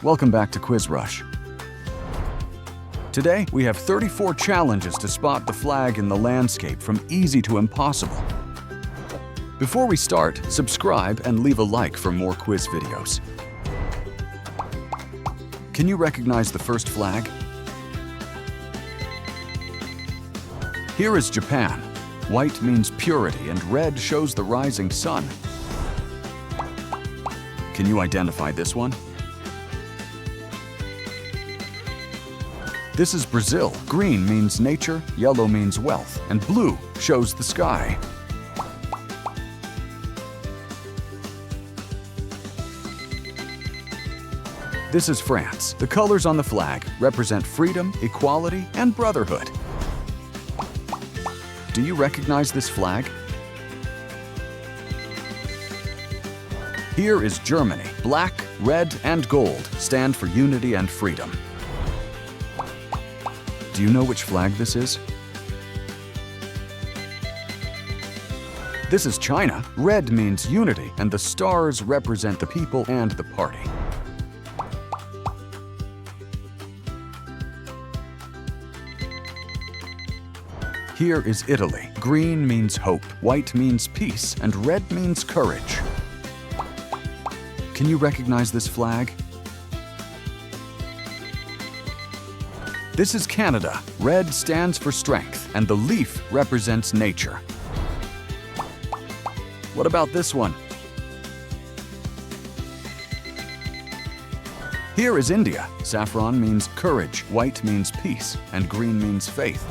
Welcome back to Quiz Rush. Today, we have 34 challenges to spot the flag in the landscape from easy to impossible. Before we start, subscribe and leave a like for more quiz videos. Can you recognize the first flag? Here is Japan. White means purity and red shows the rising sun. Can you identify this one? This is Brazil. Green means nature, yellow means wealth, and blue shows the sky. This is France. The colors on the flag represent freedom, equality, and brotherhood. Do you recognize this flag? Here is Germany. Black, red, and gold stand for unity and freedom. Do you know which flag this is? This is China. Red means unity, and the stars represent the people and the party. Here is Italy. Green means hope, white means peace, and red means courage. Can you recognize this flag? This is Canada. Red stands for strength, and the leaf represents nature. What about this one? Here is India. Saffron means courage, white means peace, and green means faith.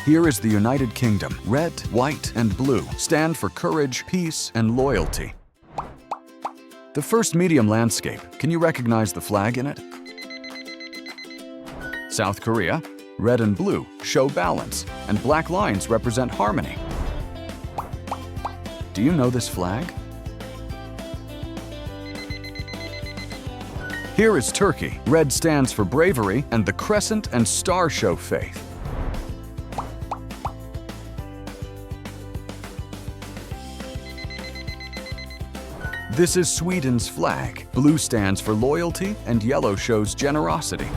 Here is the United Kingdom. Red, white, and blue stand for courage, peace, and loyalty. The first medium landscape. Can you recognize the flag in it? South Korea. Red and blue show balance, and black lines represent harmony. Do you know this flag? Here is Turkey. Red stands for bravery, and the crescent and star show faith. This is Sweden's flag. Blue stands for loyalty, and yellow shows generosity.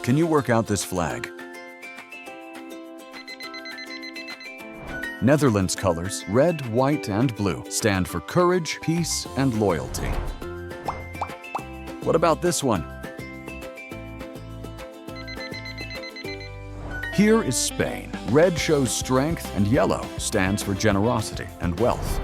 Can you work out this flag? Netherlands colors, red, white, and blue, stand for courage, peace, and loyalty. What about this one? Here is Spain. Red shows strength, and yellow stands for generosity and wealth.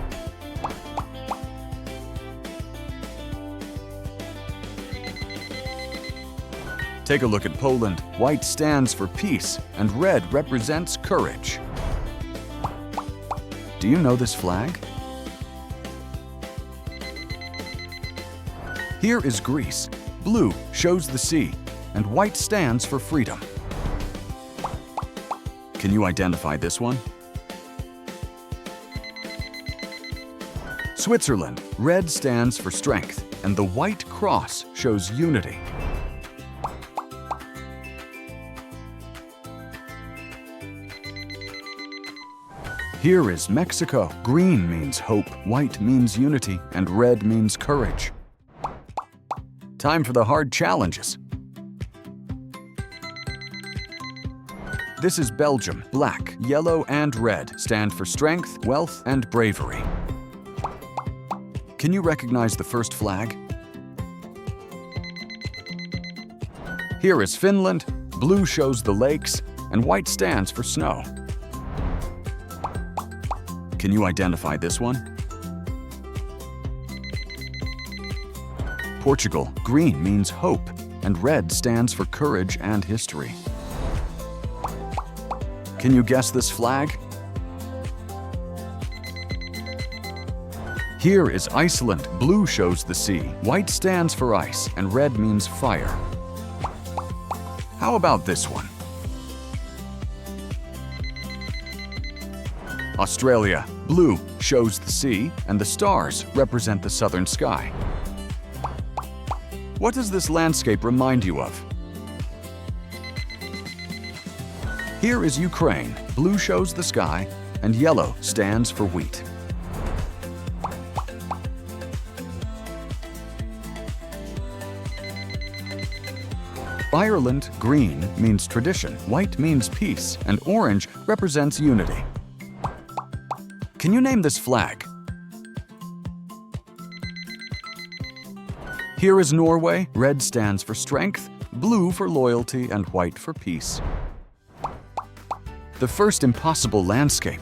Take a look at Poland. White stands for peace, and red represents courage. Do you know this flag? Here is Greece. Blue shows the sea, and white stands for freedom. Can you identify this one? Switzerland. Red stands for strength, and the white cross shows unity. Here is Mexico. Green means hope, white means unity, and red means courage. Time for the hard challenges. This is Belgium. Black, yellow, and red stand for strength, wealth, and bravery. Can you recognize the first flag? Here is Finland. Blue shows the lakes, and white stands for snow. Can you identify this one? Portugal. Green means hope, and red stands for courage and history. Can you guess this flag? Here is Iceland. Blue shows the sea, white stands for ice, and red means fire. How about this one? Australia. Blue shows the sea, and the stars represent the southern sky. What does this landscape remind you of? Here is Ukraine. Blue shows the sky, and yellow stands for wheat. Ireland, green means tradition, white means peace, and orange represents unity. Can you name this flag? Here is Norway. Red stands for strength, blue for loyalty, and white for peace. The first impossible landscape.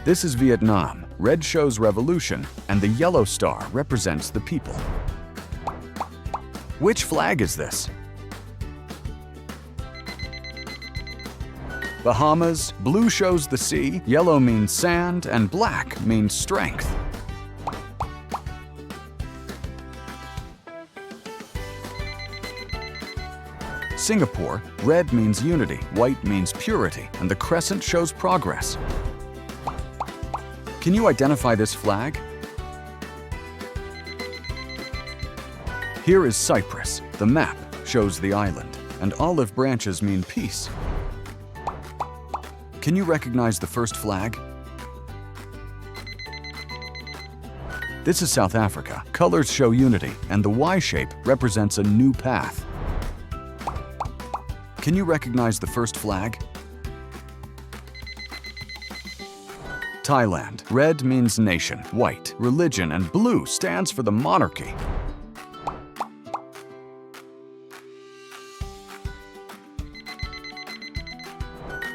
This is Vietnam. Red shows revolution, and the yellow star represents the people. Which flag is this? Bahamas. Blue shows the sea, yellow means sand, and black means strength. Singapore. Red means unity, white means purity, and the crescent shows progress. Can you identify this flag? Here is Cyprus. The map shows the island, and olive branches mean peace. Can you recognize the first flag? This is South Africa. Colors show unity, and the Y shape represents a new path. Can you recognize the first flag? Thailand. Red means nation, white, religion, and blue stands for the monarchy.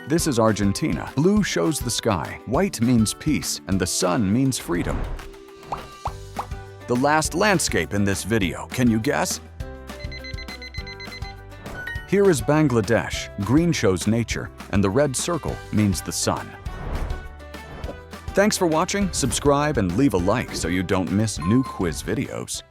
This is Argentina. Blue shows the sky, white means peace, and the sun means freedom. The last landscape in this video, can you guess? Here is Bangladesh. Green shows nature, and the red circle means the sun. Thanks for watching. Subscribe and leave a like so you don't miss new quiz videos.